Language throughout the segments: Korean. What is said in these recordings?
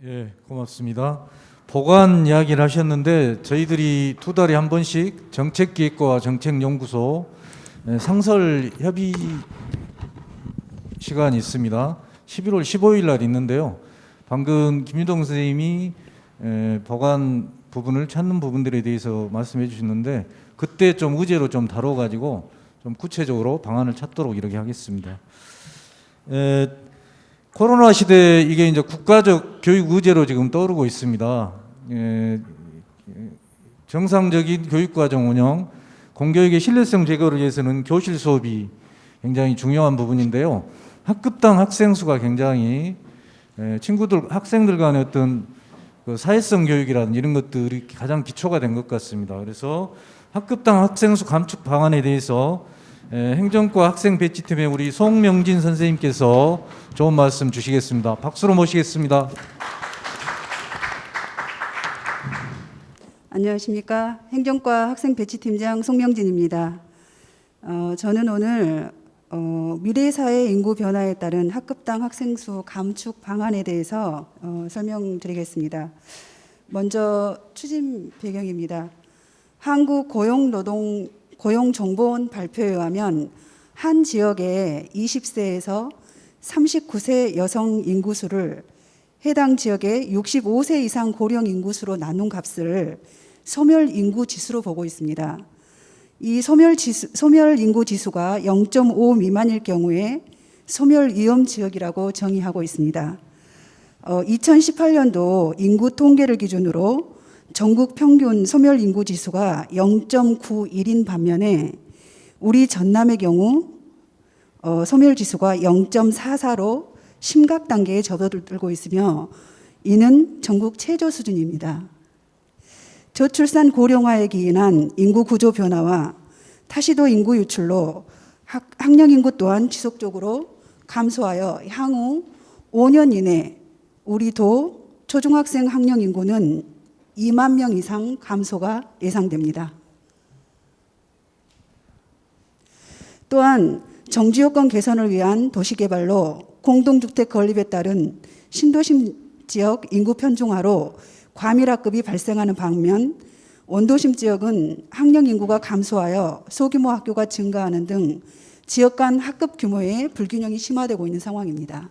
예, 고맙습니다. 보관 이야기를 하셨는데 저희들이 두 달에 한 번씩 정책기획과 정책연구소 상설 협의 시간이 있습니다. 11월 15일 날 있는데요. 방금 김유동 선생님이 보관 부분을 찾는 부분들에 대해서 말씀해 주셨는데 그때 좀 의제로 좀 다뤄가지고 좀 구체적으로 방안을 찾도록 이렇게 하겠습니다. 코로나 시대 이게 이제 국가적 교육 의제로 지금 떠오르고 있습니다. 정상적인 교육과정 운영, 공교육의 신뢰성 제고를 위해서는 교실 수업이 굉장히 중요한 부분인데요. 학급당 학생 수가 굉장히 학생들 간의 어떤 그 사회성 교육이라든 이런 것들이 가장 기초가 된 것 같습니다. 그래서 학급당 학생 수 감축 방안에 대해서 행정과 학생 배치팀의 우리 송명진 선생님께서 좋은 말씀 주시겠습니다. 박수로 모시겠습니다. 안녕하십니까. 행정과 학생 배치팀장 송명진입니다. 저는 오늘 미래사회 인구 변화에 따른 학급당 학생 수 감축 방안에 대해서 설명드리겠습니다. 먼저 추진 배경입니다. 한국고용정보원 발표에 의하면 한 지역의 20세에서 39세 여성 인구수를 해당 지역의 65세 이상 고령 인구수로 나눈 값을 소멸 인구 지수로 보고 있습니다. 이 소멸 인구 지수가 0.5 미만일 경우에 소멸 위험 지역이라고 정의하고 있습니다. 2018년도 인구 통계를 기준으로 전국 평균 소멸 인구 지수가 0.91인 반면에 우리 전남의 경우 소멸 지수가 0.44로 심각 단계에 접어들고 있으며 이는 전국 최저 수준입니다. 저출산 고령화에 기인한 인구 구조 변화와 타시도 인구 유출로 학령 인구 또한 지속적으로 감소하여 향후 5년 이내 우리 도 초중학생 학령 인구는 2만 명 이상 감소가 예상됩니다. 또한 정지 요건 개선을 위한 도시개발로 공동주택 건립에 따른 신도심 지역 인구 편중화로 과밀학급이 발생하는 반면 원도심 지역은 학령 인구가 감소하여 소규모 학교가 증가하는 등 지역 간 학급 규모의 불균형이 심화되고 있는 상황입니다.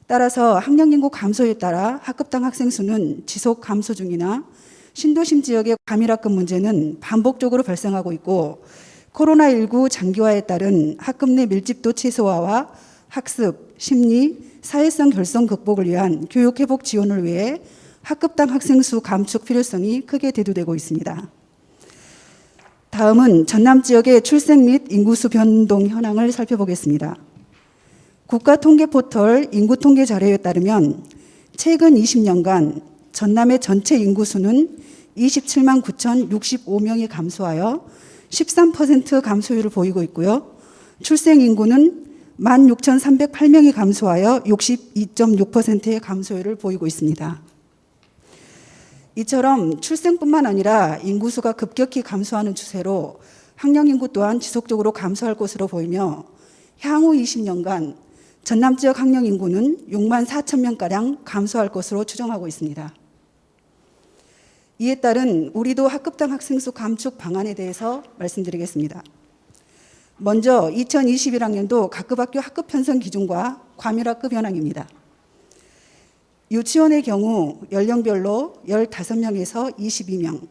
따라서 학령 인구 감소에 따라 학급당 학생 수는 지속 감소 중이나 신도심 지역의 과밀학급 문제는 반복적으로 발생하고 있고 코로나19 장기화에 따른 학급 내 밀집도 최소화와 학습, 심리, 사회성 결손 극복을 위한 교육 회복 지원을 위해 학급당 학생 수 감축 필요성이 크게 대두되고 있습니다. 다음은 전남 지역의 출생 및 인구수 변동 현황을 살펴보겠습니다. 국가통계포털 인구통계 자료에 따르면 최근 20년간 전남의 전체 인구수는 27만 9,065명이 감소하여 13% 감소율을 보이고 있고요. 출생 인구는 16,308명이 감소하여 62.6%의 감소율을 보이고 있습니다. 이처럼 출생뿐만 아니라 인구수가 급격히 감소하는 추세로 학령 인구 또한 지속적으로 감소할 것으로 보이며 향후 20년간 전남 지역 학령 인구는 6만 4천 명가량 감소할 것으로 추정하고 있습니다. 이에 따른 우리도 학급당 학생 수 감축 방안에 대해서 말씀드리겠습니다. 먼저 2021학년도 각급 학교 학급 편성 기준과 과밀학급 현황입니다. 유치원의 경우 연령별로 15명에서 22명,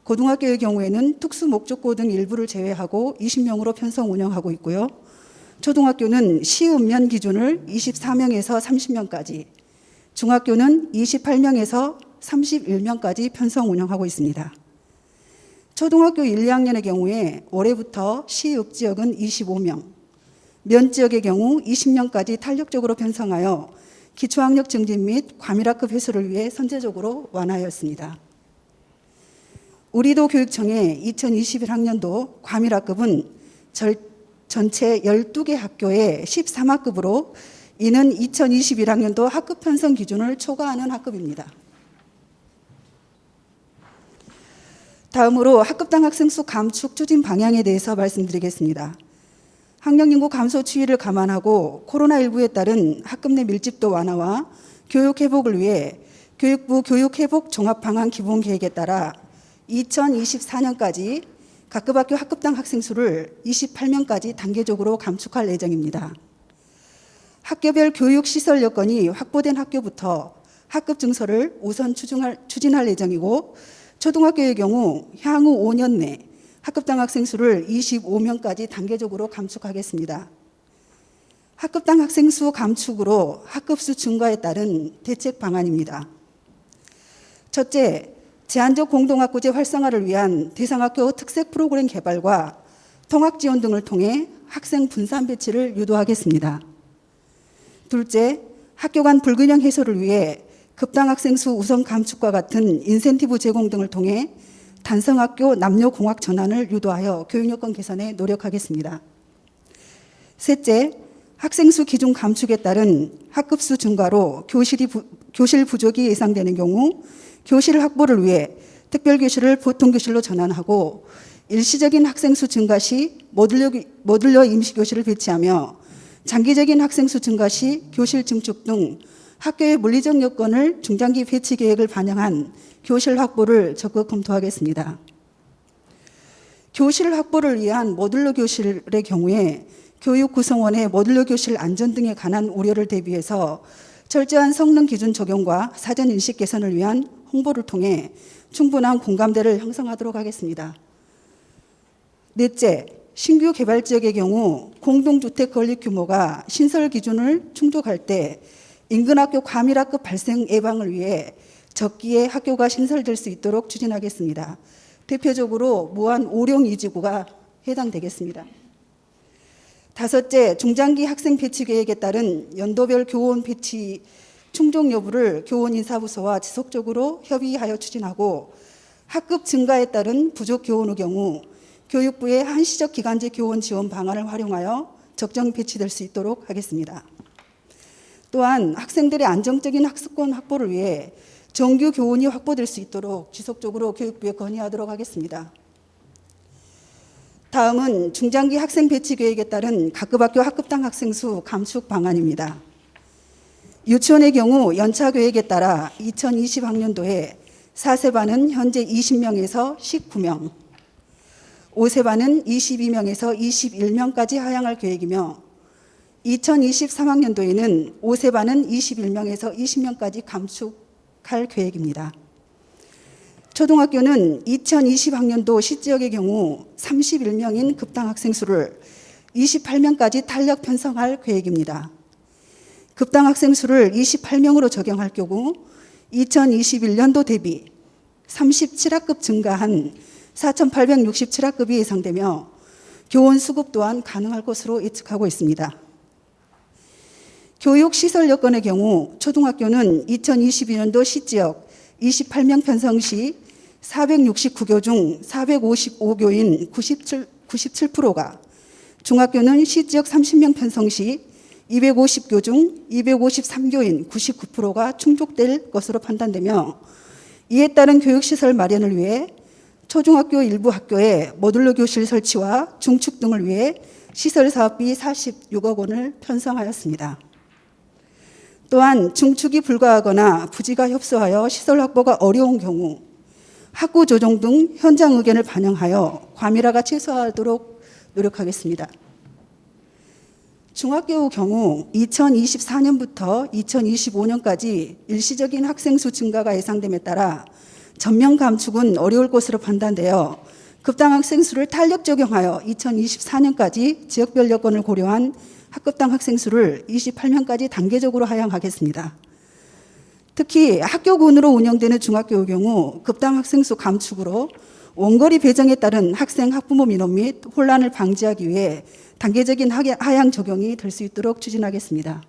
고등학교의 경우에는 특수목적고 등 일부를 제외하고 20명으로 편성 운영하고 있고요. 초등학교는 시읍면 기준을 24명에서 30명까지, 중학교는 28명에서 31명까지 편성 운영하고 있습니다. 초등학교 1, 2학년의 경우에 올해부터 시읍 지역은 25명, 면 지역의 경우 20명까지 탄력적으로 편성하여 기초학력 증진 및 과밀학급 해소를 위해 선제적으로 완화하였습니다. 우리도 교육청의 2021학년도 과밀학급은 전체 12개 학교의 13학급으로 이는 2021학년도 학급 편성 기준을 초과하는 학급입니다. 다음으로 학급당 학생 수 감축 추진 방향에 대해서 말씀드리겠습니다. 학령 인구 감소 추이를 감안하고 코로나19에 따른 학급 내 밀집도 완화와 교육 회복을 위해 교육부 교육회복 종합방안 기본계획에 따라 2024년까지 각급 학교 학급당 학생 수를 28명까지 단계적으로 감축할 예정입니다. 학교별 교육시설 여건이 확보된 학교부터 학급 증설을 우선 추진할 예정이고, 초등학교의 경우 향후 5년 내 학급당 학생 수를 25명까지 단계적으로 감축하겠습니다. 학급당 학생 수 감축으로 학급수 증가에 따른 대책 방안입니다. 첫째, 제한적 공동학구제 활성화를 위한 대상학교 특색 프로그램 개발과 통학 지원 등을 통해 학생 분산 배치를 유도하겠습니다. 둘째, 학교 간 불균형 해소를 위해 급당 학생 수 우선 감축과 같은 인센티브 제공 등을 통해 단성학교 남녀 공학 전환을 유도하여 교육 여건 개선에 노력하겠습니다. 셋째, 학생 수 기준 감축에 따른 학급수 증가로 교실 부족이 예상되는 경우 교실 확보를 위해 특별교실을 보통교실로 전환하고, 일시적인 학생 수 증가 시 모듈러 임시교실을 배치하며 장기적인 학생 수 증가 시 교실 증축 등 학교의 물리적 여건을 중장기 배치 계획을 반영한 교실 확보를 적극 검토하겠습니다. 교실 확보를 위한 모듈러 교실의 경우에 교육 구성원의 모듈러 교실 안전 등에 관한 우려를 대비해서 철저한 성능 기준 적용과 사전 인식 개선을 위한 홍보를 통해 충분한 공감대를 형성하도록 하겠습니다. 넷째, 신규 개발 지역의 경우 공동주택 건립 규모가 신설 기준을 충족할 때 인근 학교 과밀학급 발생 예방을 위해 적기에 학교가 신설될 수 있도록 추진하겠습니다. 대표적으로 무안 오령 이지구가 해당되겠습니다. 다섯째, 중장기 학생 배치 계획에 따른 연도별 교원 배치 충족 여부를 교원 인사부서와 지속적으로 협의하여 추진하고, 학급 증가에 따른 부족 교원의 경우 교육부의 한시적 기간제 교원 지원 방안을 활용하여 적정 배치될 수 있도록 하겠습니다. 또한 학생들의 안정적인 학습권 확보를 위해 정규 교원이 확보될 수 있도록 지속적으로 교육부에 건의하도록 하겠습니다. 다음은 중장기 학생 배치 계획에 따른 각급 학교 학급당 학생 수 감축 방안입니다. 유치원의 경우 연차 계획에 따라 2020학년도에 4세반은 현재 20명에서 19명, 5세반은 22명에서 21명까지 하향할 계획이며, 2023학년도에는 5세반은 21명에서 20명까지 감축할 계획입니다. 초등학교는 2020학년도 시지역의 경우 31명인 급당 학생 수를 28명까지 탄력 편성할 계획입니다. 급당 학생 수를 28명으로 적용할 경우 2021년도 대비 37학급 증가한 4,867학급이 예상되며 교원 수급 또한 가능할 것으로 예측하고 있습니다. 교육시설 여건의 경우 초등학교는 2022년도 시지역 28명 편성 시 469교 중 455교인 97%가, 중학교는 시지역 30명 편성 시 250교 중 253교인 99%가 충족될 것으로 판단되며, 이에 따른 교육시설 마련을 위해 초중학교 일부 학교에 모듈러 교실 설치와 중축 등을 위해 시설 사업비 46억 원을 편성하였습니다. 또한 중축이 불가하거나 부지가 협소하여 시설 확보가 어려운 경우 학구 조정 등 현장 의견을 반영하여 과밀화가 최소화하도록 노력하겠습니다. 중학교 경우 2024년부터 2025년까지 일시적인 학생 수 증가가 예상됨에 따라 전면 감축은 어려울 것으로 판단되어 급당 학생 수를 탄력 적용하여 2024년까지 지역별 여건을 고려한 학급당 학생 수를 28명까지 단계적으로 하향하겠습니다. 특히 학교군으로 운영되는 중학교의 경우 급당 학생 수 감축으로 원거리 배정에 따른 학생 학부모 민원 및 혼란을 방지하기 위해 단계적인 하향 적용이 될 수 있도록 추진하겠습니다.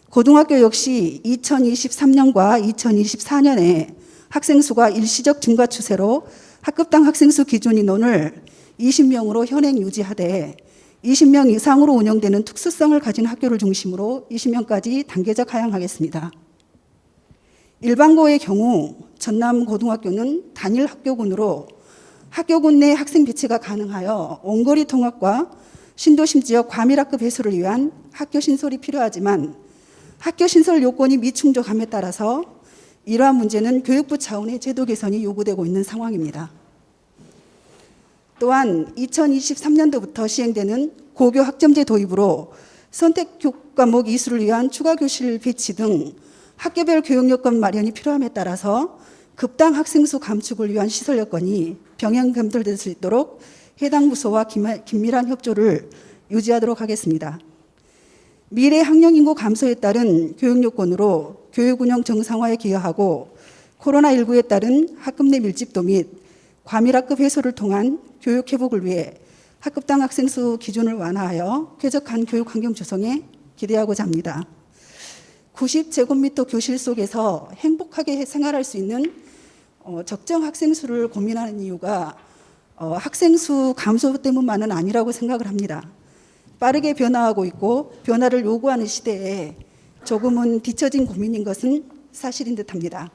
고등학교 역시 2023년과 2024년에 학생 수가 일시적 증가 추세로 학급당 학생 수 기준 인원을 20명으로 현행 유지하되 20명 이상으로 운영되는 특수성을 가진 학교를 중심으로 20명까지 단계적 하향하겠습니다. 일반고의 경우 전남 고등학교는 단일 학교군으로 학교군 내 학생 배치가 가능하여 원거리 통학과 신도심 지역 과밀학급 해소를 위한 학교 신설이 필요하지만 학교 신설 요건이 미충족함에 따라서 이러한 문제는 교육부 차원의 제도 개선이 요구되고 있는 상황입니다. 또한 2023년도부터 시행되는 고교 학점제 도입으로 선택 과목 이수를 위한 추가 교실 배치 등 학교별 교육 여건 마련이 필요함에 따라서 급당 학생 수 감축을 위한 시설 여건이 병행 검토될 수 있도록 해당 부서와 긴밀한 협조를 유지하도록 하겠습니다. 미래 학령 인구 감소에 따른 교육 요건으로 교육 운영 정상화에 기여하고 코로나19에 따른 학급 내 밀집도 및 과밀학급 해소를 통한 교육 회복을 위해 학급당 학생 수 기준을 완화하여 쾌적한 교육 환경 조성에 기대하고자 합니다. 90제곱미터 교실 속에서 행복하게 생활할 수 있는 적정 학생 수를 고민하는 이유가 학생 수 감소 때문만은 아니라고 생각을 합니다. 빠르게 변화하고 있고 변화를 요구하는 시대에 조금은 뒤처진 고민인 것은 사실인 듯합니다.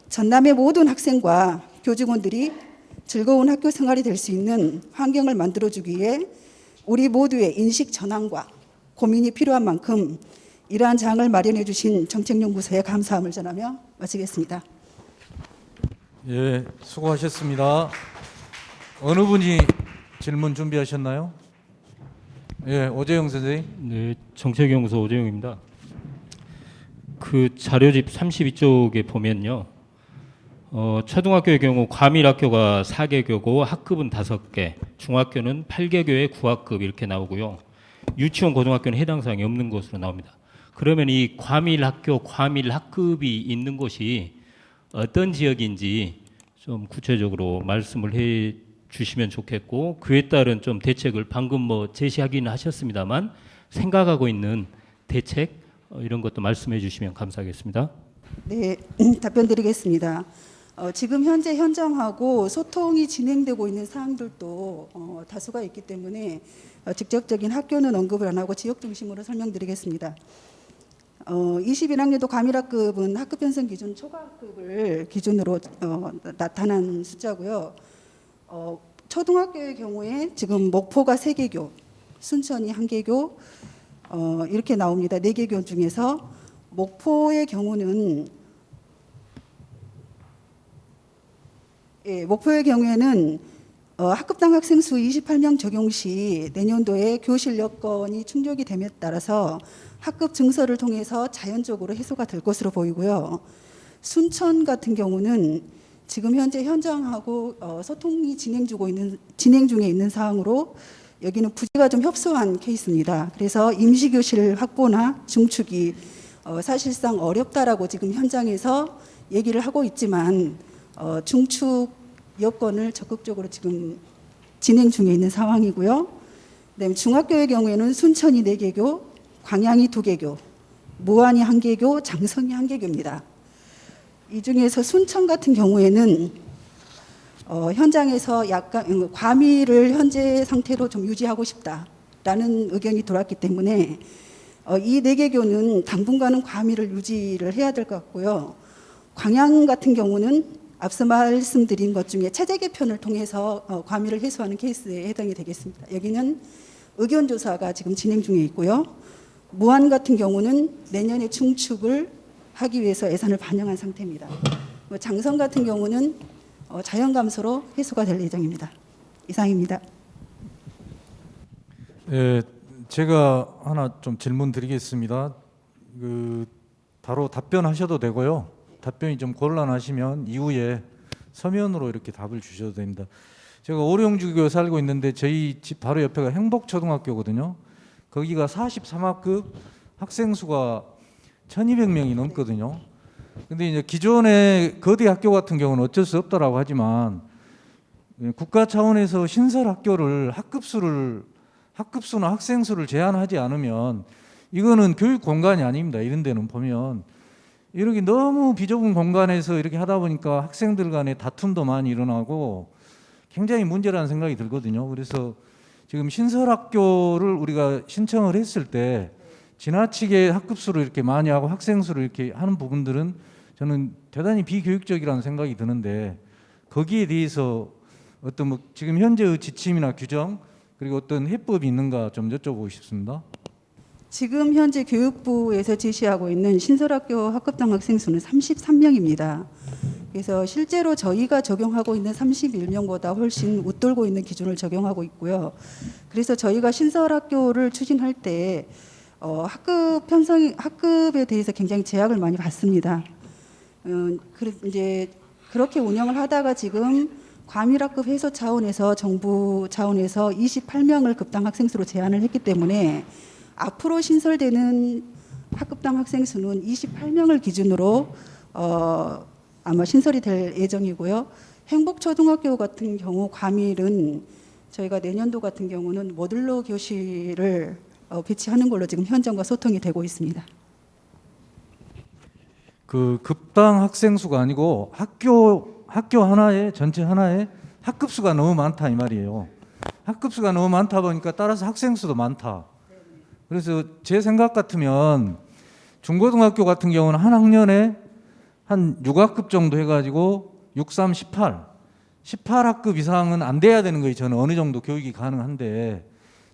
전남의 모든 학생과 교직원들이 즐거운 학교 생활이 될 수 있는 환경을 만들어주기 위해 우리 모두의 인식 전환과 고민이 필요한 만큼 이러한 장을 마련해 주신 정책연구소에 감사함을 전하며 마치겠습니다. 예, 수고하셨습니다. 어느 분이 질문 준비하셨나요? 예, 오재영 선생님. 네, 정책연구소 오재용입니다. 그 자료집 32쪽에 보면요. 초등학교의 경우 과밀학교가 4개교고 학급은 5개, 중학교는 8개교에 9학급 이렇게 나오고요. 유치원, 고등학교는 해당 사항이 없는 것으로 나옵니다. 그러면 이 과밀학교, 과밀학급이 있는 곳이 어떤 지역인지 좀 구체적으로 말씀을 해 주시면 좋겠고, 그에 따른 좀 대책을 방금 뭐 제시하기는 하셨습니다만 생각하고 있는 대책 이런 것도 말씀해 주시면 감사하겠습니다. 네, 답변 드리겠습니다. 지금 현재 현장하고 소통이 진행되고 있는 사항들도 다수가 있기 때문에 직접적인 학교는 언급을 안 하고 지역 중심으로 설명드리겠습니다. 21학년도 과밀학급은 학급 편성 기준 초과학급을 기준으로 나타난 숫자고요. 초등학교의 경우에 지금 목포가 3개교, 순천이 1개교 이렇게 나옵니다. 4개교 중에서 목포의 경우는 목포의 경우에는 학급당 학생 수 28명 적용 시 내년도에 교실 여건이 충족이 됨에 따라서 학급 증설을 통해서 자연적으로 해소가 될 것으로 보이고요. 순천 같은 경우는 지금 현재 현장하고 소통이 진행 중에 있는 사항으로 여기는 부지가 좀 협소한 케이스입니다. 그래서 임시교실 확보나 중축이 사실상 어렵다라고 지금 현장에서 얘기를 하고 있지만 중축 여건을 적극적으로 지금 진행 중에 있는 상황이고요. 그다음에 중학교의 경우에는 순천이 4개교, 광양이 2개교, 무안이 1개교, 장성이 1개교입니다. 이 중에서 순천 같은 경우에는 현장에서 약간 과밀을 현재 상태로 좀 유지하고 싶다라는 의견이 돌았기 때문에 이 4개교는 당분간은 과밀을 유지를 해야 될 것 같고요. 광양 같은 경우는 앞서 말씀드린 것 중에 체제 개편을 통해서 과밀을 해소하는 케이스에 해당이 되겠습니다. 여기는 의견 조사가 지금 진행 중에 있고요. 무안 같은 경우는 내년에 중축을 하기 위해서 예산을 반영한 상태입니다. 장성 같은 경우는 자연 감소로 해소가 될 예정입니다. 이상입니다. 예, 제가 하나 좀 질문 드리겠습니다. 바로 답변하셔도 되고요. 답변이 좀 곤란하시면 이후에 서면으로 이렇게 답을 주셔도 됩니다. 제가 오령주교 살고 있는데 저희 집 바로 옆에가 행복초등학교거든요. 거기가 43학급 학생 수가 1200명이 넘거든요. 근데 이제 기존의 거대 학교 같은 경우는 어쩔 수 없다라고 하지만 국가 차원에서 신설 학교를 학급수나 학생 수를 제한하지 않으면 이거는 교육 공간이 아닙니다. 이런 데는 보면 이렇게 너무 비좁은 공간에서 이렇게 하다 보니까 학생들 간에 다툼도 많이 일어나고 굉장히 문제라는 생각이 들거든요. 그래서 지금 신설학교를 우리가 신청을 했을 때 지나치게 학급수를 이렇게 많이 하고 학생 수를 이렇게 하는 부분들은 저는 대단히 비교육적이라는 생각이 드는데 거기에 대해서 어떤 뭐 지금 현재의 지침이나 규정 그리고 어떤 해법이 있는가 좀 여쭤보고 싶습니다. 지금 현재 교육부에서 제시하고 있는 신설학교 학급당 학생 수는 33명입니다. 그래서 실제로 저희가 적용하고 있는 31명보다 훨씬 웃돌고 있는 기준을 적용하고 있고요. 그래서 저희가 신설학교를 추진할 때 학급에 대해서 굉장히 제약을 많이 받습니다. 이제 그렇게 운영을 하다가 지금 과밀학급 해소 차원에서 정부 차원에서 28명을 급당 학생 수로 제한을 했기 때문에 앞으로 신설되는 학급당 학생 수는 28명을 기준으로 아마 신설이 될 예정이고요. 행복초등학교 같은 경우 과밀은 저희가 내년도 같은 경우는 모듈러 교실을 배치하는 걸로 지금 현장과 소통이 되고 있습니다. 그 급당 학생 수가 아니고 학교 하나에 전체 하나에 학급 수가 너무 많다 이 말이에요. 학급 수가 너무 많다 보니까 따라서 학생 수도 많다. 그래서 제 생각 같으면 중고등학교 같은 경우는 한 학년에 한 6학급 정도 해가지고 6, 3, 18학급 이상은 안 돼야 되는 거예요. 저는 어느 정도 교육이 가능한데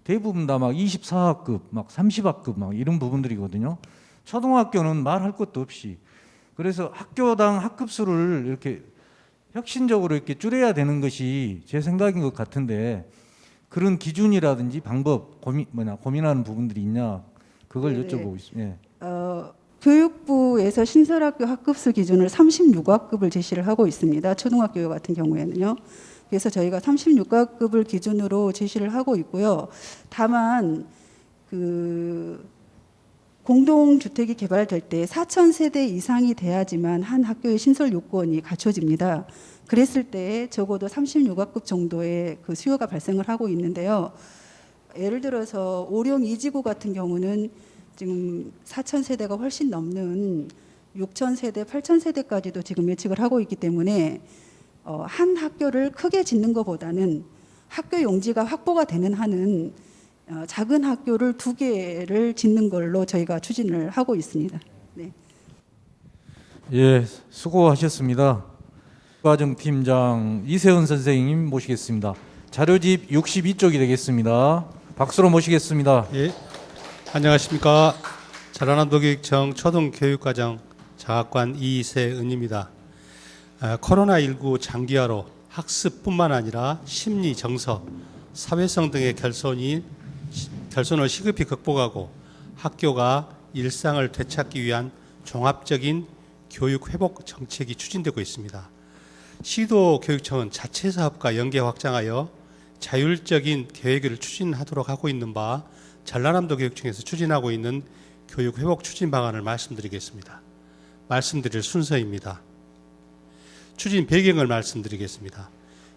대부분 다 막 24학급, 막 30학급 막 이런 부분들이거든요. 초등학교는 말할 것도 없이. 그래서 학교당 학급 수를 이렇게 혁신적으로 이렇게 줄여야 되는 것이 제 생각인 것 같은데 그런 기준이라든지 방법 고민하는 부분들이 있냐 그걸 네네. 여쭤보고 있습니다. 예. 교육부에서 신설학교 학급수 기준을 36학급을 제시를 하고 있습니다. 초등학교 같은 경우에는요. 그래서 저희가 36학급을 기준으로 제시를 하고 있고요. 다만 공동주택이 개발될 때 4,000세대 이상이 돼야지만 한 학교의 신설 요건이 갖춰집니다. 그랬을 때 적어도 36학급 정도의 그 수요가 발생을 하고 있는데요. 예를 들어서 오령 2지구 같은 경우는 지금 4,000세대가 훨씬 넘는 6,000세대, 8,000세대까지도 지금 예측을 하고 있기 때문에 한 학교를 크게 짓는 것보다는 학교 용지가 확보가 되는 한은 작은 학교를 2개를 짓는 걸로 저희가 추진을 하고 있습니다. 네. 예, 수고하셨습니다. 과정팀장 이세훈 선생님 모시겠습니다. 자료집 62쪽이 되겠습니다. 박수로 모시겠습니다. 예, 안녕하십니까. 전라남도교육청 초등교육과정 장학관 이세은입니다. 코로나19 장기화로 학습뿐만 아니라 심리, 정서, 사회성 등의 결손을 시급히 극복하고 학교가 일상을 되찾기 위한 종합적인 교육 회복 정책이 추진되고 있습니다. 시도교육청은 자체 사업과 연계 확장하여 자율적인 계획을 추진하도록 하고 있는 바 전라남도 교육청에서 추진하고 있는 교육 회복 추진 방안을 말씀드리겠습니다. 말씀드릴 순서입니다. 추진 배경을 말씀드리겠습니다.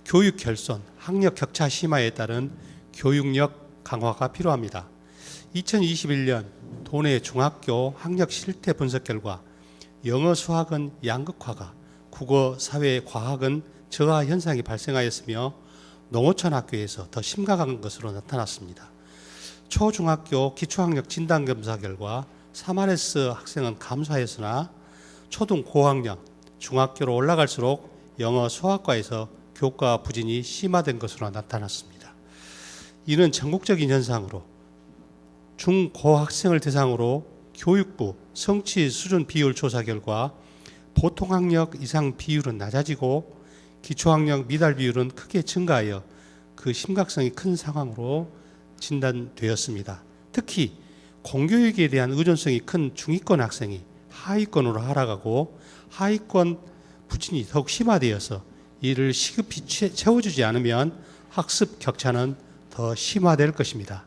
교육 결손, 학력 격차 심화에 따른 교육력 강화가 필요합니다. 2021년 도내 중학교 학력 실태 분석 결과 영어, 수학은 양극화가, 국어, 사회, 과학은 저하 현상이 발생하였으며 농어촌 학교에서 더 심각한 것으로 나타났습니다. 초중학교 기초학력 진단검사 결과 3RS 학생은 감소하였으나 초등 고학년, 중학교로 올라갈수록 영어, 수학과에서 교과 부진이 심화된 것으로 나타났습니다. 이는 전국적인 현상으로 중고학생을 대상으로 교육부 성취 수준 비율 조사 결과 보통학력 이상 비율은 낮아지고 기초학력 미달 비율은 크게 증가하여 그 심각성이 큰 상황으로 진단되었습니다. 특히 공교육에 대한 의존성이 큰 중위권 학생이 하위권으로 하락하고 하위권 부진이 더욱 심화되어서 이를 시급히 채워주지 않으면 학습 격차는 더 심화될 것입니다.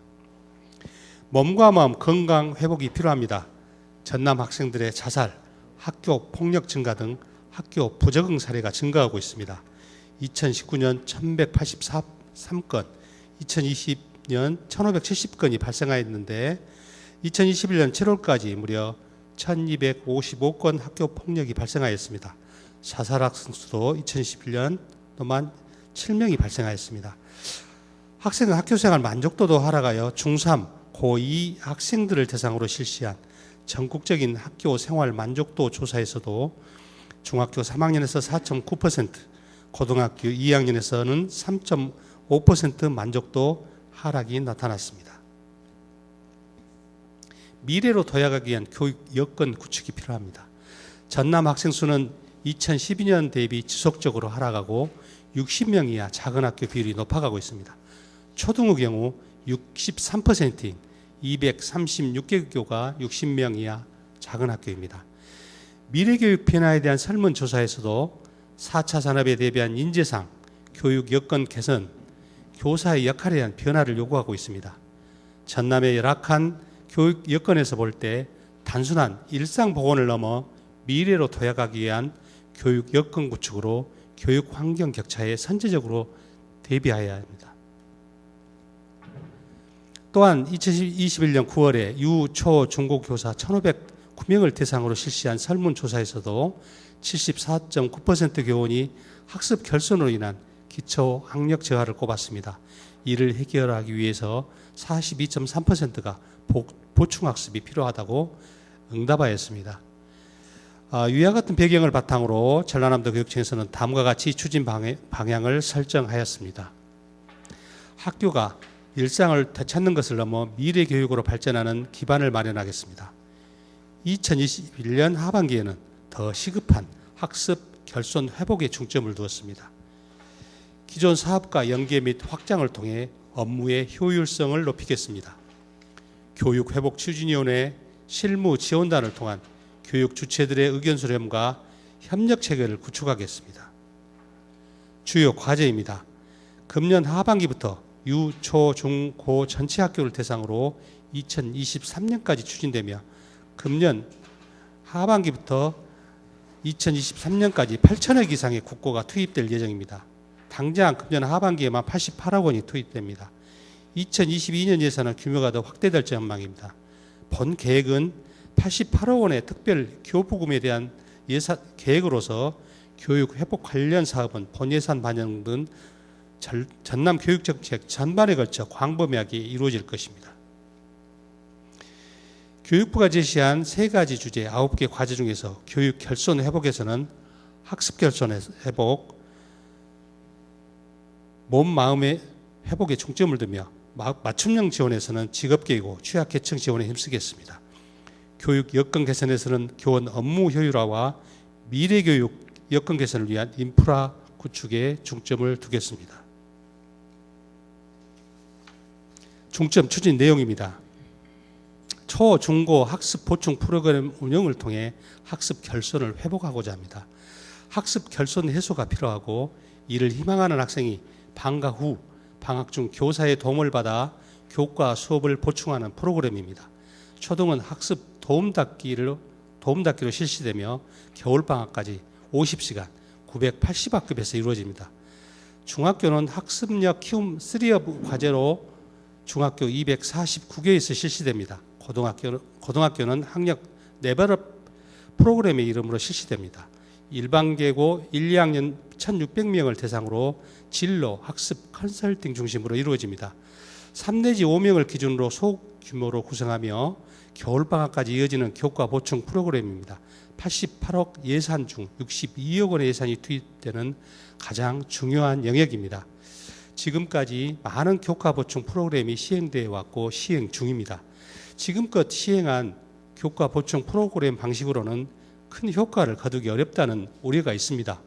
몸과 마음 건강 회복이 필요합니다. 전남 학생들의 자살, 학교 폭력 증가 등 학교 부적응 사례가 증가하고 있습니다. 2019년 1183건, 2020년 1570건이 발생하였는데 2021년 7월까지 무려 1255건 학교 폭력이 발생하였습니다. 자살 학생 수도 2021년도만 7명이 발생하였습니다. 학생의 학교생활 만족도도 하락하여 중3, 고2 학생들을 대상으로 실시한 전국적인 학교 생활 만족도 조사에서도 중학교 3학년에서 4.9%, 고등학교 2학년에서는 3.5% 만족도 하락이 나타났습니다. 미래로 도약하기 위한 교육 여건 구축이 필요합니다. 전남 학생 수는 2012년 대비 지속적으로 하락하고 60명 이하 작은 학교 비율이 높아가고 있습니다. 초등의 경우 63%인 236개 교가 60명 이하 작은 학교입니다. 미래교육 변화에 대한 설문조사에서도 4차 산업에 대비한 인재상, 교육 여건 개선, 교사의 역할에 대한 변화를 요구하고 있습니다. 전남의 열악한 교육 여건에서 볼 때 단순한 일상 복원을 넘어 미래로 도약하기 위한 교육 여건 구축으로 교육 환경 격차에 선제적으로 대비해야 합니다. 또한 2021년 9월에 유, 초, 중고 교사 1,509명을 대상으로 실시한 설문조사에서도 74.9% 교원이 학습 결손으로 인한 기초 학력 저하를 꼽았습니다. 이를 해결하기 위해서 42.3%가 보충 학습이 필요하다고 응답하였습니다. 위와 같은 배경을 바탕으로 전라남도 교육청에서는 다음과 같이 추진 방향을 설정하였습니다. 학교가 일상을 되찾는 것을 넘어 미래 교육으로 발전하는 기반을 마련하겠습니다. 2021년 하반기에는 더 시급한 학습 결손 회복에 중점을 두었습니다. 기존 사업과 연계 및 확장을 통해 업무의 효율성을 높이겠습니다. 교육회복추진위원회 실무 지원단을 통한 교육 주체들의 의견 수렴과 협력 체계를 구축하겠습니다. 주요 과제입니다. 금년 하반기부터 유, 초, 중, 고 전체 학교를 대상으로 2023년까지 추진되며 금년 하반기부터 2023년까지 8천억 이상의 국고가 투입될 예정입니다. 당장 금년 하반기에만 88억 원이 투입됩니다. 2022년 예산은 규모가 더 확대될 전망입니다. 본 계획은 88억 원의 특별 교부금에 대한 예산 계획으로서 교육 회복 관련 사업은 본 예산 반영 등 전남 교육 정책 전반에 걸쳐 광범위하게 이루어질 것입니다. 교육부가 제시한 3가지 주제 9개 과제 중에서 교육 결손 회복에서는 학습 결손 회복, 몸 마음의 회복에 중점을 두며 맞춤형 지원에서는 직업계이고 취약계층 지원에 힘쓰겠습니다. 교육 여건 개선에서는 교원 업무 효율화와 미래교육 여건 개선을 위한 인프라 구축에 중점을 두겠습니다. 중점 추진 내용입니다. 초, 중고 학습 보충 프로그램 운영을 통해 학습 결손을 회복하고자 합니다. 학습 결손 해소가 필요하고 이를 희망하는 학생이 방과 후, 방학 중 교사의 도움을 받아 교과 수업을 보충하는 프로그램입니다. 초등은 학습 도움닫기로 실시되며 겨울방학까지 50시간 980학급에서 이루어집니다. 중학교는 학습력 키움 3업 과제로 중학교 249개에서 실시됩니다. 고등학교는 학력 레벨업 프로그램의 이름으로 실시됩니다. 일반계고 1, 2학년 1,600명을 대상으로 진로, 학습, 컨설팅 중심으로 이루어집니다. 3 내지 5명을 기준으로 소규모로 구성하며 겨울방학까지 이어지는 교과 보충 프로그램입니다. 88억 예산 중 62억 원의 예산이 투입되는 가장 중요한 영역입니다. 지금까지 많은 교과 보충 프로그램이 시행되어 왔고 시행 중입니다. 지금껏 시행한 교과 보충 프로그램 방식으로는 큰 효과를 거두기 어렵다는 우려가 있습니다.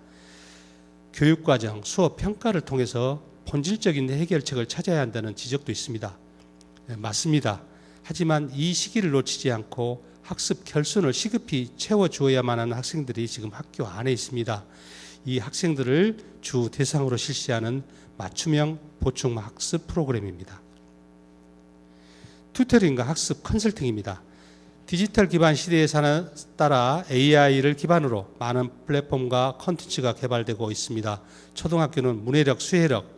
교육과정, 수업 평가를 통해서 본질적인 해결책을 찾아야 한다는 지적도 있습니다. 맞습니다. 하지만 이 시기를 놓치지 않고 학습 결손을 시급히 채워주어야만 하는 학생들이 지금 학교 안에 있습니다. 이 학생들을 주 대상으로 실시하는 맞춤형 보충 학습 프로그램입니다. 튜터링과 학습 컨설팅입니다. 디지털 기반 시대에 따라 AI를 기반으로 많은 플랫폼과 콘텐츠가 개발되고 있습니다. 초등학교는 문해력, 수해력,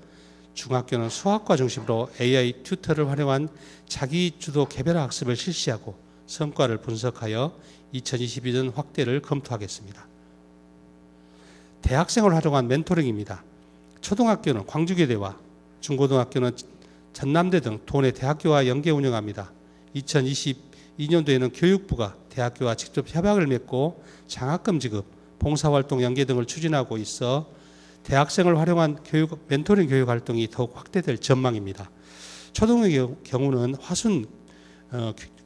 중학교는 수학과 중심으로 AI 튜터를 활용한 자기주도 개별 학습을 실시하고 성과를 분석하여 2022년 확대를 검토하겠습니다. 대학생을 활용한 멘토링입니다. 초등학교는 광주교대와 중고등학교는 전남대 등 도내 대학교와 연계 운영합니다. 2022년도에는 교육부가 대학교와 직접 협약을 맺고 장학금 지급, 봉사활동 연계 등을 추진하고 있어 대학생을 활용한 멘토링 교육 활동이 더욱 확대될 전망입니다. 초등의 경우는 화순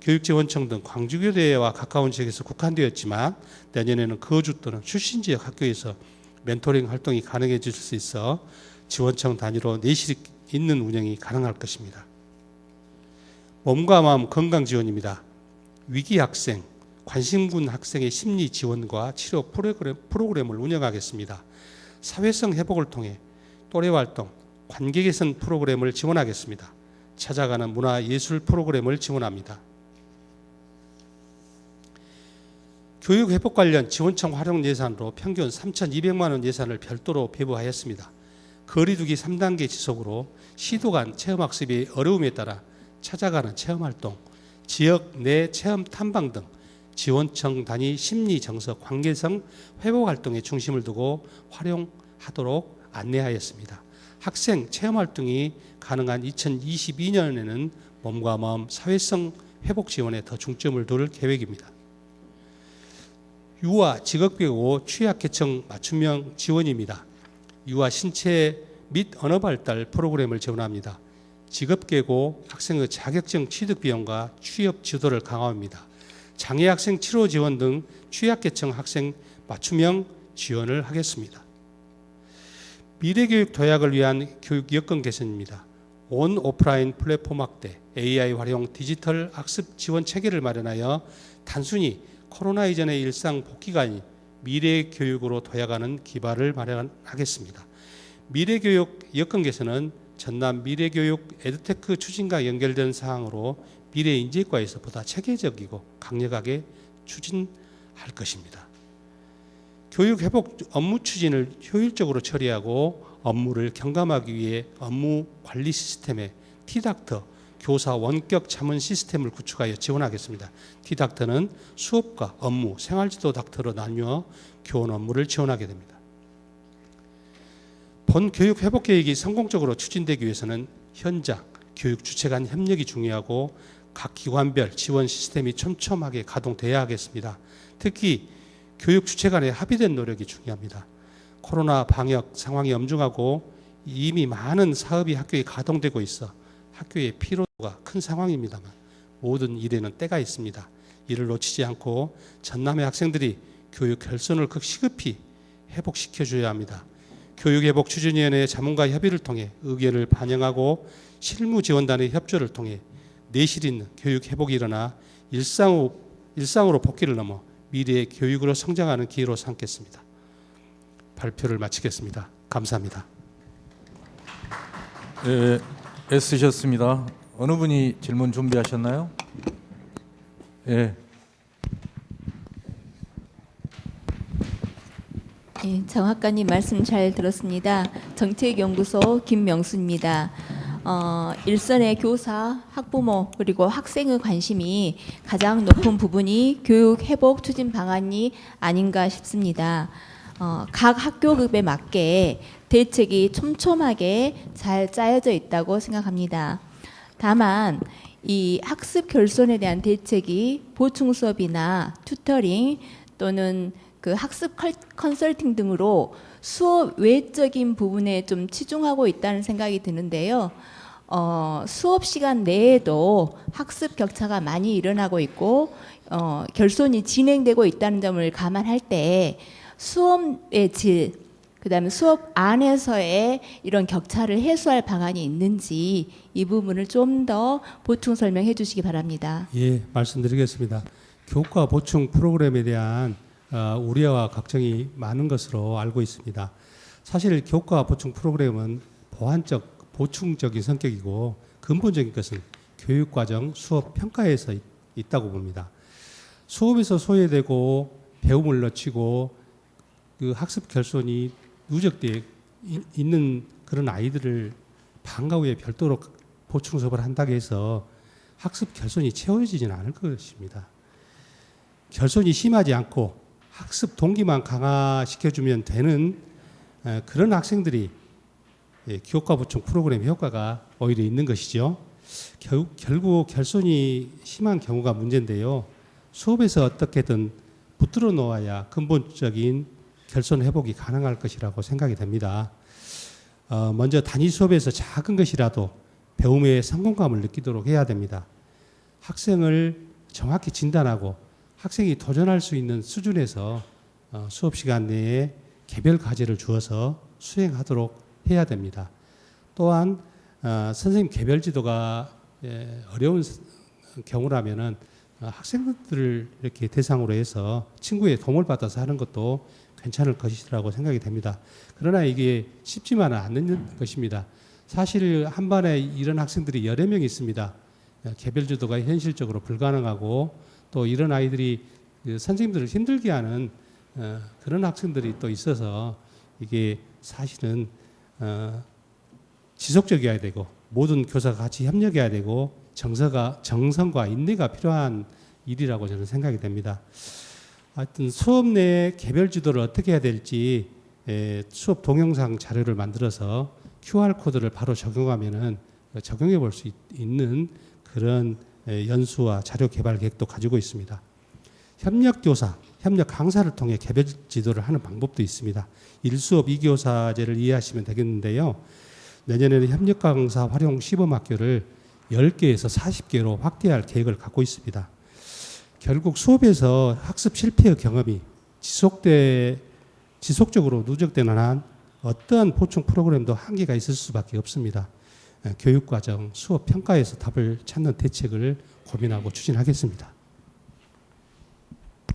교육지원청 등 광주교대와 가까운 지역에서 국한되었지만 내년에는 거주 또는 출신 지역 학교에서 멘토링 활동이 가능해질 수 있어 지원청 단위로 내실 있는 운영이 가능할 것입니다. 몸과 마음 건강 지원입니다. 위기 학생, 관심군 학생의 심리 지원과 치료 프로그램을 운영하겠습니다. 사회성 회복을 통해 또래 활동, 관계 개선 프로그램을 지원하겠습니다. 찾아가는 문화예술 프로그램을 지원합니다. 교육 회복 관련 지원청 활용 예산으로 평균 3,200만 원 예산을 별도로 배부하였습니다. 거리두기 3단계 지속으로 시도 간 체험학습이 어려움에 따라 찾아가는 체험활동, 지역 내 체험 탐방 등 지원청 단위 심리 정서 관계성 회복 활동에 중심을 두고 활용하도록 안내하였습니다. 학생 체험 활동이 가능한 2022년에는 몸과 마음 사회성 회복 지원에 더 중점을 둘 계획입니다. 유아 직업계고 취약계층 맞춤형 지원입니다. 유아 신체 및 언어 발달 프로그램을 지원합니다. 직업계고 학생의 자격증 취득 비용과 취업 지도를 강화합니다. 장애 학생 치료 지원 등 취약계층 학생 맞춤형 지원을 하겠습니다. 미래교육 도약을 위한 교육 여건 개선입니다. 온 오프라인 플랫폼 확대, AI 활용 디지털 학습 지원 체계를 마련하여 단순히 코로나 이전의 일상 복귀가 아닌 미래교육으로 도약하는 기반을 마련하겠습니다. 미래교육 여건 개선은 전남 미래교육 에듀테크 추진과 연결된 사항으로 미래인재과에서 보다 체계적이고 강력하게 추진할 것입니다. 교육 회복 업무 추진을 효율적으로 처리하고 업무를 경감하기 위해 업무 관리 시스템에 T닥터 교사 원격 자문 시스템을 구축하여 지원하겠습니다. T닥터는 수업과 업무, 생활지도 닥터로 나뉘어 교원 업무를 지원하게 됩니다. 본 교육 회복 계획이 성공적으로 추진되기 위해서는 현장, 교육 주체 간 협력이 중요하고 각 기관별 지원 시스템이 촘촘하게 가동돼야 하겠습니다. 특히 교육 주체 간의 합의된 노력이 중요합니다. 코로나 방역 상황이 엄중하고 이미 많은 사업이 학교에 가동되고 있어 학교의 피로도가 큰 상황입니다만 모든 일에는 때가 있습니다. 이를 놓치지 않고 전남의 학생들이 교육 결손을 시급히 회복시켜줘야 합니다. 교육회복추진위원회 자문과 협의를 통해 의견을 반영하고 실무지원단의 협조를 통해 내실 있는 교육회복이 일어나 일상으로 복귀를 넘어 미래의 교육으로 성장하는 기회로 삼겠습니다. 발표를 마치겠습니다. 감사합니다. 네, 애쓰셨습니다. 어느 분이 질문 준비하셨나요? 예. 예, 정학관님 말씀 잘 들었습니다. 정책연구소 김명수입니다. 일선의 교사, 학부모 그리고 학생의 관심이 가장 높은 부분이 교육 회복 추진 방안이 아닌가 싶습니다. 각 학교급에 맞게 대책이 촘촘하게 잘 짜여져 있다고 생각합니다. 다만 이 학습 결손에 대한 대책이 보충 수업이나 튜터링 또는 그 학습 컨설팅 등으로 수업 외적인 부분에 좀 치중하고 있다는 생각이 드는데요. 수업 시간 내에도 학습 격차가 많이 일어나고 있고 결손이 진행되고 있다는 점을 감안할 때 수업의 질, 그다음에 수업 안에서의 이런 격차를 해소할 방안이 있는지 이 부분을 좀 더 보충 설명해 주시기 바랍니다. 예, 말씀드리겠습니다. 교과 보충 프로그램에 대한 우려와 걱정이 많은 것으로 알고 있습니다. 사실 교과 보충 프로그램은 보완적, 보충적인 성격이고 근본적인 것은 교육과정 수업 평가에서 있다고 봅니다. 수업에서 소외되고 배움을 놓치고 그 학습 결손이 누적되어 있는 그런 아이들을 방과 후에 별도로 보충 수업을 한다고 해서 학습 결손이 채워지지는 않을 것입니다. 결손이 심하지 않고 학습 동기만 강화시켜주면 되는 그런 학생들이 교과 보충 프로그램 효과가 오히려 있는 것이죠. 결국 결손이 심한 경우가 문제인데요. 수업에서 어떻게든 붙들어 놓아야 근본적인 결손 회복이 가능할 것이라고 생각이 됩니다. 먼저 단위 수업에서 작은 것이라도 배움의 성공감을 느끼도록 해야 됩니다. 학생을 정확히 진단하고 학생이 도전할 수 있는 수준에서 수업 시간 내에 개별 과제를 주어서 수행하도록 해야 됩니다. 또한 선생님 개별 지도가 어려운 경우라면은 학생들을 이렇게 대상으로 해서 친구의 도움을 받아서 하는 것도 괜찮을 것이라고 생각이 됩니다. 그러나 이게 쉽지만은 않는 것입니다. 사실 한 반에 이런 학생들이 여러 명 있습니다. 개별 지도가 현실적으로 불가능하고 또 이런 아이들이 선생님들을 힘들게 하는 그런 학생들이 또 있어서 이게 사실은 지속적이어야 되고 모든 교사가 같이 협력해야 되고 정성과 인내가 필요한 일이라고 저는 생각이 됩니다. 하여튼 수업 내 개별 지도를 어떻게 해야 될지 수업 동영상 자료를 만들어서 QR코드를 바로 적용하면은 적용해 볼 수 있는 그런 연수와 자료 개발 계획도 가지고 있습니다. 협력 교사, 협력 강사를 통해 개별 지도를 하는 방법도 있습니다. 1수업 2교사제를 이해하시면 되겠는데요. 내년에는 협력 강사 활용 시범학교를 10개에서 40개로 확대할 계획을 갖고 있습니다. 결국 수업에서 학습 실패의 경험이 지속적으로 누적되는 한 어떠한 보충 프로그램도 한계가 있을 수밖에 없습니다. 교육과정, 수업 평가에서 답을 찾는 대책을 고민하고 추진하겠습니다.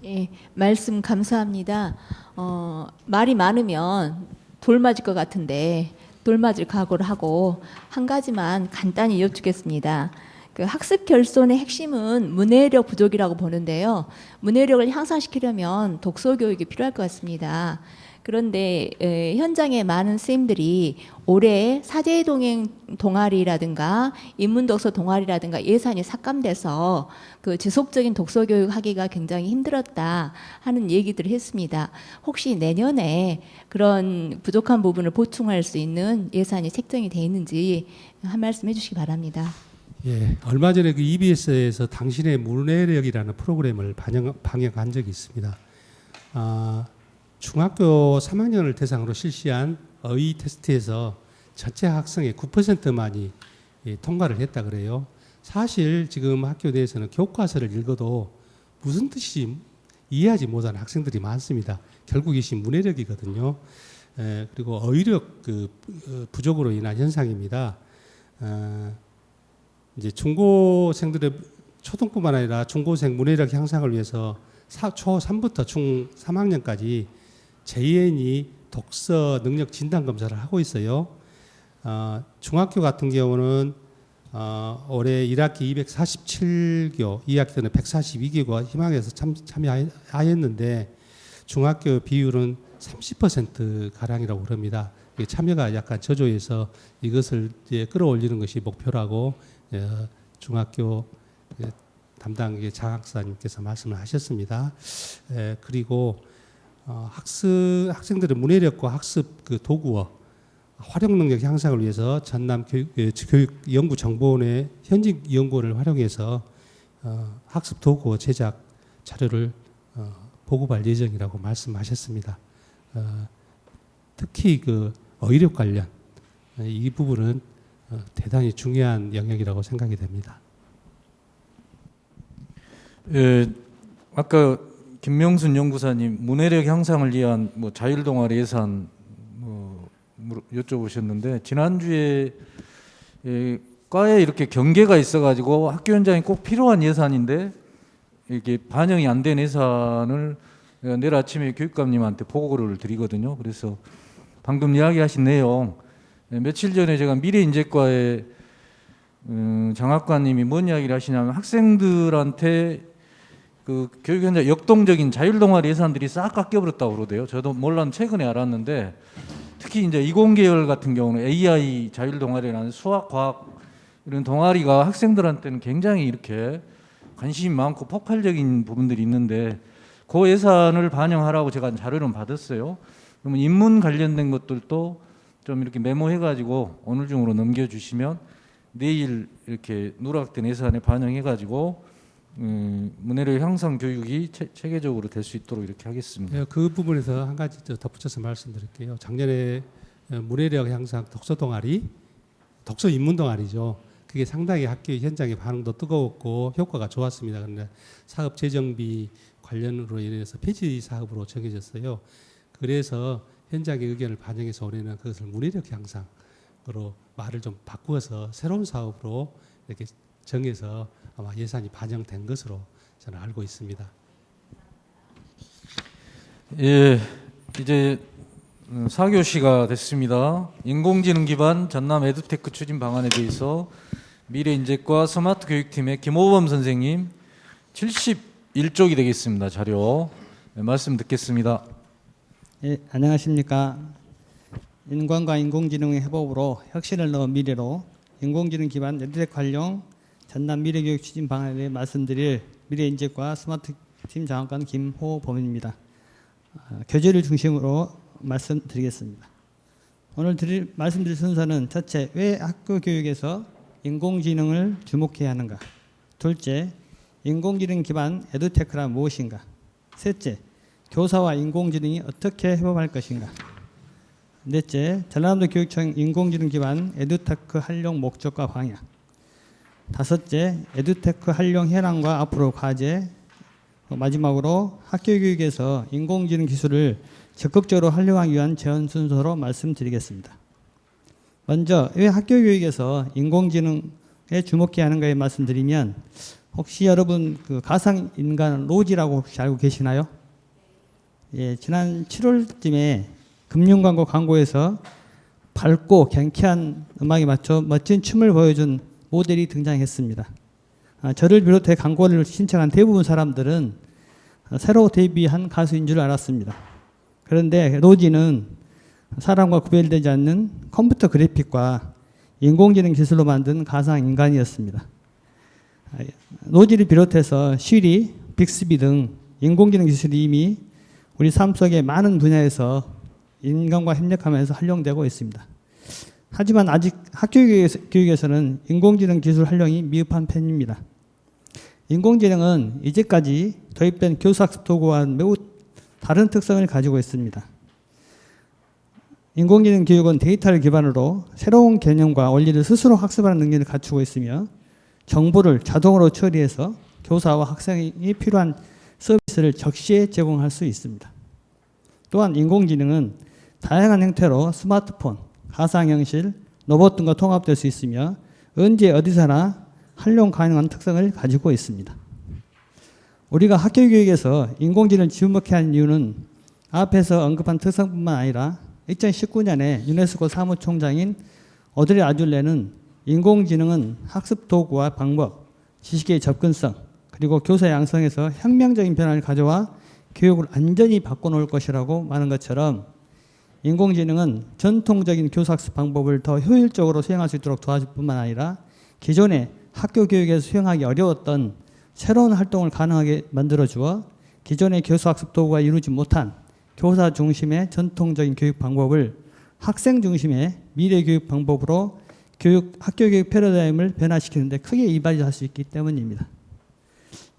예, 말씀 감사합니다. 말이 많으면 돌 맞을 것 같은데 돌 맞을 각오를 하고 한 가지만 간단히 여쭙겠습니다. 그 학습 결손의 핵심은 문해력 부족이라고 보는데요. 문해력을 향상시키려면 독서 교육이 필요할 것 같습니다. 그런데 현장에 많은 선생님들이 올해 사제동행 동아리라든가 인문독서 동아리라든가 예산이 삭감돼서 그 지속적인 독서 교육 하기가 굉장히 힘들었다 하는 얘기들을 했습니다. 혹시 내년에 그런 부족한 부분을 보충할 수 있는 예산이 책정이 돼 있는지 한 말씀 해주시기 바랍니다. 예, 얼마 전에 그 EBS에서 당신의 문해력이라는 프로그램을 방영한 적이 있습니다. 중학교 3학년을 대상으로 실시한 어휘 테스트에서 전체 학생의 9%만이 통과를 했다 그래요. 사실 지금 학교 내에서는 교과서를 읽어도 무슨 뜻인지 이해하지 못하는 학생들이 많습니다. 결국 이것이 문해력이거든요. 그리고 어휘력 부족으로 인한 현상입니다. 이제 중고생들의 초등뿐만 아니라 중고생 문해력 향상을 위해서 초3부터 중 3학년까지 JN이 독서 능력 진단 검사를 하고 있어요. 중학교 같은 경우는 올해 1학기 247교, 2학기는 142교가 희망해서 참여하였는데 중학교 비율은 30% 가량이라고 그럽니다. 참여가 약간 저조해서 이것을 이제 끌어올리는 것이 목표라고 중학교 담당 장학사님께서 말씀을 하셨습니다. 그리고 학생들의 문해력과 학습 도구어 활용 능력 향상을 위해서 전남 교육연구정보원의 현직 연구원을 활용해서 학습 도구어 제작 자료를 보급할 예정이라고 말씀하셨습니다. 특히 그 어휘력 관련 이 부분은 대단히 중요한 영역이라고 생각이 됩니다. 예, 아까 김명순 연구사님 문해력 향상을 위한 뭐 자율동아리 예산 여쭤보셨는데 지난주에 과에 이렇게 경계가 있어가지고 학교 현장에 꼭 필요한 예산인데 이게 반영이 안 된 예산을 내일 아침에 교육감님한테 보고를 드리거든요. 그래서 방금 이야기하신 내용 며칠 전에 제가 미래인재과에 장학관님이 뭔 이야기를 하시냐면 학생들한테 그 교육 현장 역동적인 자율동아리 예산들이 싹 깎여버렸다고 그러대요. 저도 몰랐는데 최근에 알았는데 특히 이제 이공계열 같은 경우는 AI 자율동아리라는 수학, 과학 이런 동아리가 학생들한테는 굉장히 이렇게 관심이 많고 폭발적인 부분들이 있는데 그 예산을 반영하라고 제가 자료를 받았어요. 그러면 인문 관련된 것들도 좀 이렇게 메모해가지고 오늘 중으로 넘겨주시면 내일 이렇게 누락된 예산에 반영해가지고 문해력 향상 교육이 체계적으로 될 수 있도록 이렇게 하겠습니다. 네, 그 부분에서 한 가지 덧붙여서 말씀드릴게요. 작년에 문해력 향상 독서 동아리, 독서 인문 동아리죠. 그게 상당히 학교 현장의 반응도 뜨거웠고 효과가 좋았습니다. 그런데 사업 재정비 관련으로 인해서 폐지 사업으로 정해졌어요. 그래서 현장의 의견을 반영해서 올해는 그것을 문의력 향상으로 말을 좀 바꾸어서 새로운 사업으로 이렇게 정해서 아마 예산이 반영된 것으로 저는 알고 있습니다. 예, 이제 4교시가 됐습니다. 인공지능 기반 전남 에듀테크 추진 방안에 대해서 미래인재과 스마트 교육팀의 김호범 선생님 71쪽이 되겠습니다. 자료 말씀 듣겠습니다. 예, 안녕하십니까. 인간과 인공지능의 협업으로 혁신을 넣은 미래로 인공지능 기반 에듀텍 활용 전남 미래교육 추진 방안에 대해 말씀드릴 미래인재과 스마트팀 장학관 김호범입니다. 교재를 중심으로 말씀드리겠습니다. 오늘 말씀드릴 순서는 첫째, 왜 학교 교육에서 인공지능을 주목해야 하는가? 둘째, 인공지능 기반 에듀테크란 무엇인가? 셋째, 교사와 인공지능이 어떻게 협업할 것인가? 넷째, 전라남도 교육청 인공지능 기반 에듀테크 활용 목적과 방향. 다섯째, 에듀테크 활용 현황과 앞으로 과제. 마지막으로 학교 교육에서 인공지능 기술을 적극적으로 활용하기 위한 제안 순서로 말씀드리겠습니다. 먼저 왜 학교 교육에서 인공지능에 주목해야 하는가에 말씀드리면, 혹시 여러분 그 가상인간 로지라고 혹시 알고 계시나요? 예, 지난 7월쯤에 금융광고 광고에서 밝고 경쾌한 음악에 맞춰 멋진 춤을 보여준 모델이 등장했습니다. 저를 비롯해 광고를 신청한 대부분 사람들은 새로 데뷔한 가수인 줄 알았습니다. 그런데 로지는 사람과 구별되지 않는 컴퓨터 그래픽과 인공지능 기술로 만든 가상인간이었습니다. 로지를 비롯해서 시리, 빅스비 등 인공지능 기술이 이미 우리 삶 속의 많은 분야에서 인간과 협력하면서 활용되고 있습니다. 하지만 아직 학교 교육에서는 인공지능 기술 활용이 미흡한 편입니다. 인공지능은 이제까지 도입된 교수학습 도구와는 매우 다른 특성을 가지고 있습니다. 인공지능 교육은 데이터를 기반으로 새로운 개념과 원리를 스스로 학습하는 능력을 갖추고 있으며 정보를 자동으로 처리해서 교사와 학생이 필요한 서비스를 적시에 제공할 수 있습니다. 또한 인공지능은 다양한 형태로 스마트폰, 가상현실, 로봇 등과 통합될 수 있으며 언제 어디서나 활용 가능한 특성을 가지고 있습니다. 우리가 학교 교육에서 인공지능을 주목해야 하는 이유는 앞에서 언급한 특성뿐만 아니라 2019년에 유네스코 사무총장인 오드레 아줄레는 인공지능은 학습 도구와 방법, 지식의 접근성, 그리고 교사 양성에서 혁명적인 변화를 가져와 교육을 완전히 바꿔놓을 것이라고 말한 것처럼 인공지능은 전통적인 교사학습 방법을 더 효율적으로 수행할 수 있도록 도와줄 뿐만 아니라 기존의 학교 교육에서 수행하기 어려웠던 새로운 활동을 가능하게 만들어주어 기존의 교수학습 도구가 이루지 못한 교사 중심의 전통적인 교육 방법을 학생 중심의 미래 교육 방법으로 학교 교육 패러다임을 변화시키는 데 크게 이바지할 수 있기 때문입니다.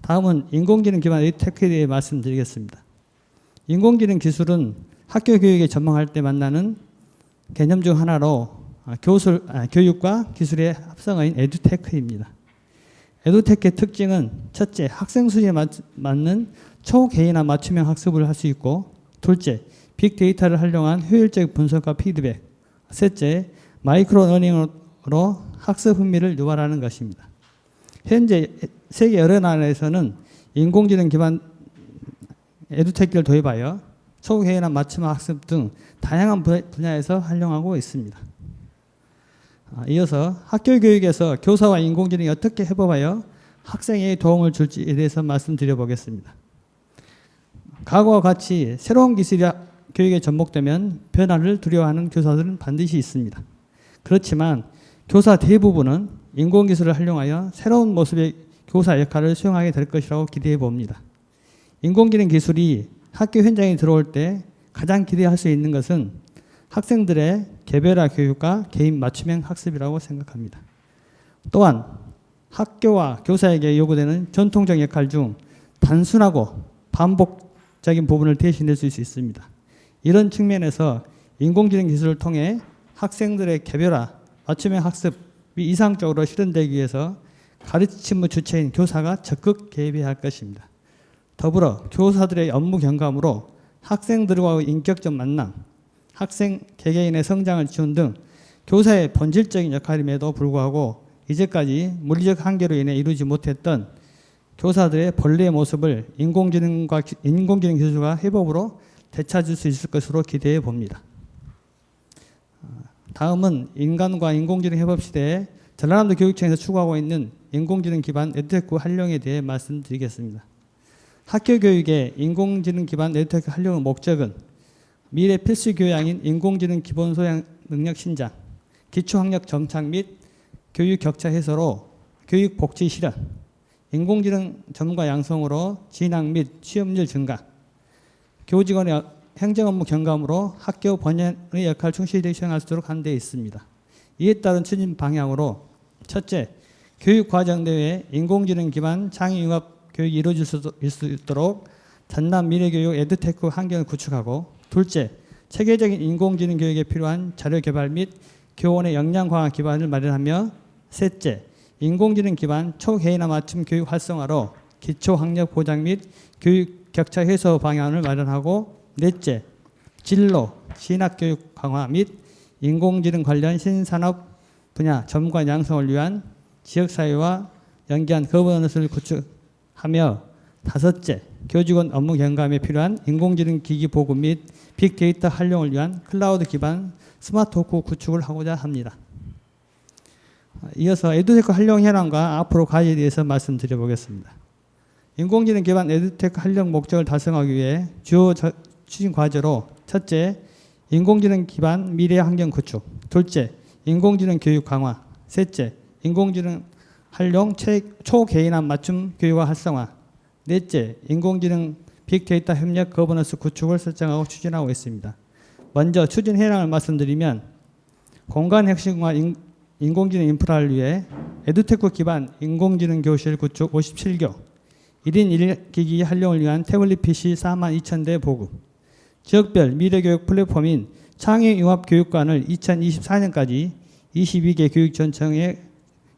다음은 인공지능 기반 에듀테크에 대해 말씀드리겠습니다. 인공지능 기술은 학교 교육에 전망할 때 만나는 개념 중 하나로 교육과 기술의 합성어인 에듀테크입니다. 에듀테크의 특징은 첫째, 학생 수준에 맞는 초개인화 맞춤형 학습을 할 수 있고, 둘째, 빅데이터를 활용한 효율적 분석과 피드백, 셋째, 마이크로 러닝으로 학습 흥미를 유발하는 것입니다. 현재 세계 여러 나라에서는 인공지능 기반 에듀테크를 도입하여 초개인화 맞춤형 학습 등 다양한 분야에서 활용하고 있습니다. 이어서 학교 교육에서 교사와 인공지능이 어떻게 협업하여 학생에게 도움을 줄지에 대해서 말씀드려 보겠습니다. 과거와 같이 새로운 기술이 교육에 접목되면 변화를 두려워하는 교사들은 반드시 있습니다. 그렇지만 교사 대부분은 인공기술을 활용하여 새로운 모습의 교사 역할을 수행하게 될 것이라고 기대해 봅니다. 인공지능 기술이 학교 현장에 들어올 때 가장 기대할 수 있는 것은 학생들의 개별화 교육과 개인 맞춤형 학습이라고 생각합니다. 또한 학교와 교사에게 요구되는 전통적 역할 중 단순하고 반복적인 부분을 대신해 줄 수 있습니다. 이런 측면에서 인공지능 기술을 통해 학생들의 개별화, 맞춤형 학습, 이상적으로 실현되기 위해서 가르침의 주체인 교사가 적극 개입해야 할 것입니다. 더불어 교사들의 업무 경감으로 학생들과의 인격적 만남, 학생 개개인의 성장을 지원 등 교사의 본질적인 역할임에도 불구하고 이제까지 물리적 한계로 인해 이루지 못했던 교사들의 본래의 모습을 인공지능 기술과 협업으로 되찾을 수 있을 것으로 기대해 봅니다. 다음은 인간과 인공지능 협업 시대에 전라남도 교육청에서 추구하고 있는 인공지능 기반 에듀테크 활용에 대해 말씀드리겠습니다. 학교 교육의 인공지능 기반 에듀테크 활용의 목적은 미래 필수 교양인 인공지능 기본 소양 능력 신장, 기초학력 정착 및 교육 격차 해소로 교육 복지 실현, 인공지능 전문가 양성으로 진학 및 취업률 증가, 교직원의 행정 업무 경감으로 학교 본연의 역할을 충실히 수행할 수 있도록 하는 데 있습니다. 이에 따른 추진 방향으로 첫째, 교육 과정 내에 인공지능 기반 창의 융합 교육이 이루어질 수 있도록 전남 미래교육 에듀테크 환경을 구축하고, 둘째, 체계적인 인공지능 교육에 필요한 자료 개발 및 교원의 역량 강화 기반을 마련하며, 셋째, 인공지능 기반 초개인화 맞춤 교육 활성화로 기초 학력 보장 및 교육 격차 해소 방향을 마련하고, 넷째, 진로, 진학교육 강화 및 인공지능 관련 신산업 분야 전문가 양성을 위한 지역사회와 연계한 거버넌스를 구축하며, 다섯째, 교직원 업무 경감에 필요한 인공지능 기기 보급 및 빅데이터 활용을 위한 클라우드 기반 스마트워크 구축을 하고자 합니다. 이어서 에듀테크 활용 현황과 앞으로 과제에 대해서 말씀드려 보겠습니다. 인공지능 기반 에듀테크 활용 목적을 달성하기 위해 주요 추진 과제로, 첫째, 인공지능 기반 미래 환경 구축, 둘째, 인공지능 교육 강화, 셋째, 인공지능 활용 초개인화 맞춤 교육화 활성화, 넷째, 인공지능 빅데이터 협력 거버넌스 구축을 설정하고 추진하고 있습니다. 먼저 추진 현황을 말씀드리면, 공간 혁신과 인공지능 인프라를 위해 에듀테크 기반 인공지능 교실 구축 57교, 1인 1기기 활용을 위한 태블릿 PC 42,000대 보급, 지역별 미래교육 플랫폼인 창의융합교육관을 2024년까지 22개 교육전청에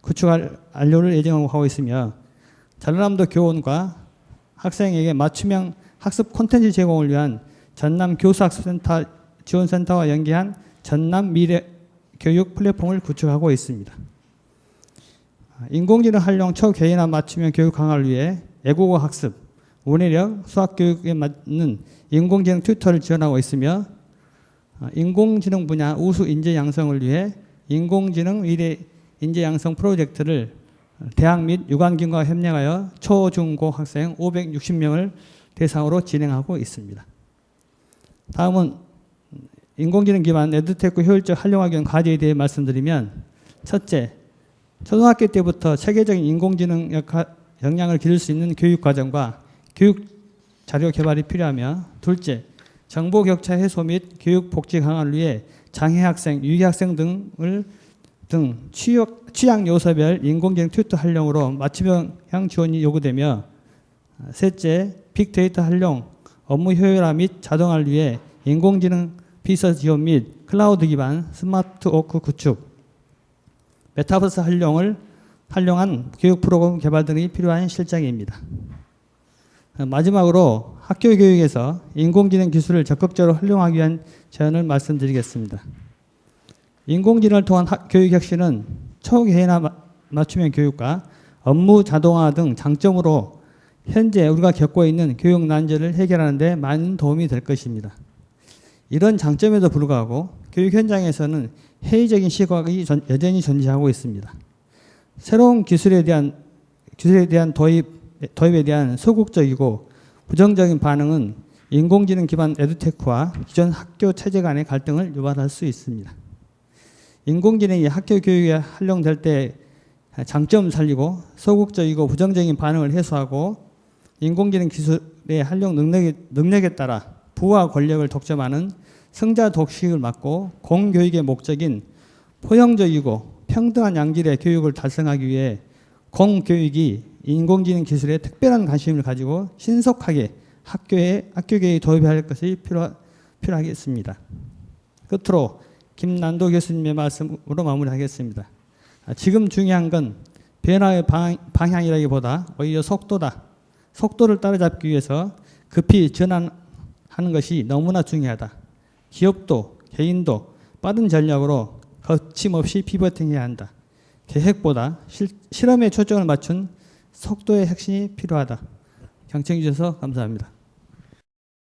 구축할 안료를 예정하고 있으며, 전라남도 교원과 학생에게 맞춤형 학습 콘텐츠 제공을 위한 전남 교수학습센터 지원센터와 연계한 전남 미래교육 플랫폼을 구축하고 있습니다. 인공지능 활용 초개인화 맞춤형 교육 강화를 위해 애국어 학습, 원예력, 수학교육에 맞는 인공지능 튜터를 지원하고 있으며, 인공지능 분야 우수 인재 양성을 위해 인공지능 미래 인재 양성 프로젝트를 대학 및 유관기관과 협력하여 초, 중, 고 학생 560명을 대상으로 진행하고 있습니다. 다음은 인공지능 기반 에듀테크 효율적 활용하기 위한 과제에 대해 말씀드리면, 첫째, 초등학교 때부터 체계적인 인공지능 역량을 기를 수 있는 교육 과정과 교육 자료 개발이 필요하며, 둘째, 정보 격차 해소 및 교육 복지 강화를 위해 장애 학생, 유기 학생 등 취약 요소별 인공지능 튜터 활용으로 맞춤형 지원이 요구되며, 셋째, 빅데이터 활용, 업무 효율화 및 자동화를 위해 인공지능 비서 지원 및 클라우드 기반 스마트워크 구축, 메타버스 활용한 교육 프로그램 개발 등이 필요한 실정입니다. 마지막으로 학교 교육에서 인공지능 기술을 적극적으로 활용하기 위한 제안을 말씀드리겠습니다. 인공지능을 통한 교육 혁신은 초개인화 맞춤형 교육과 업무 자동화 등 장점으로 현재 우리가 겪고 있는 교육 난제를 해결하는 데 많은 도움이 될 것입니다. 이런 장점에도 불구하고 교육 현장에서는 회의적인 시각이 여전히 존재하고 있습니다. 새로운 기술에 대한 도입에 대한 소극적이고 부정적인 반응은 인공지능 기반 에듀테크와 기존 학교 체제 간의 갈등을 유발할 수 있습니다. 인공지능이 학교 교육에 활용될 때 장점을 살리고 소극적이고 부정적인 반응을 해소하고, 인공지능 기술의 활용 능력에 따라 부와 권력을 독점하는 성자 독식을 막고 공교육의 목적인 포용적이고 평등한 양질의 교육을 달성하기 위해 공교육이 인공지능 기술에 특별한 관심을 가지고 신속하게 학교 교육에 도입할 것이 필요하겠습니다. 끝으로 김난도 교수님의 말씀으로 마무리하겠습니다. 지금 중요한 건 변화의 방향이라기보다 오히려 속도다. 속도를 따라잡기 위해서 급히 전환하는 것이 너무나 중요하다. 기업도 개인도 빠른 전략으로 거침없이 피벗팅해야 한다. 계획보다 실험에 초점을 맞춘 속도의 혁신이 필요하다. 경청해 주셔서 감사합니다.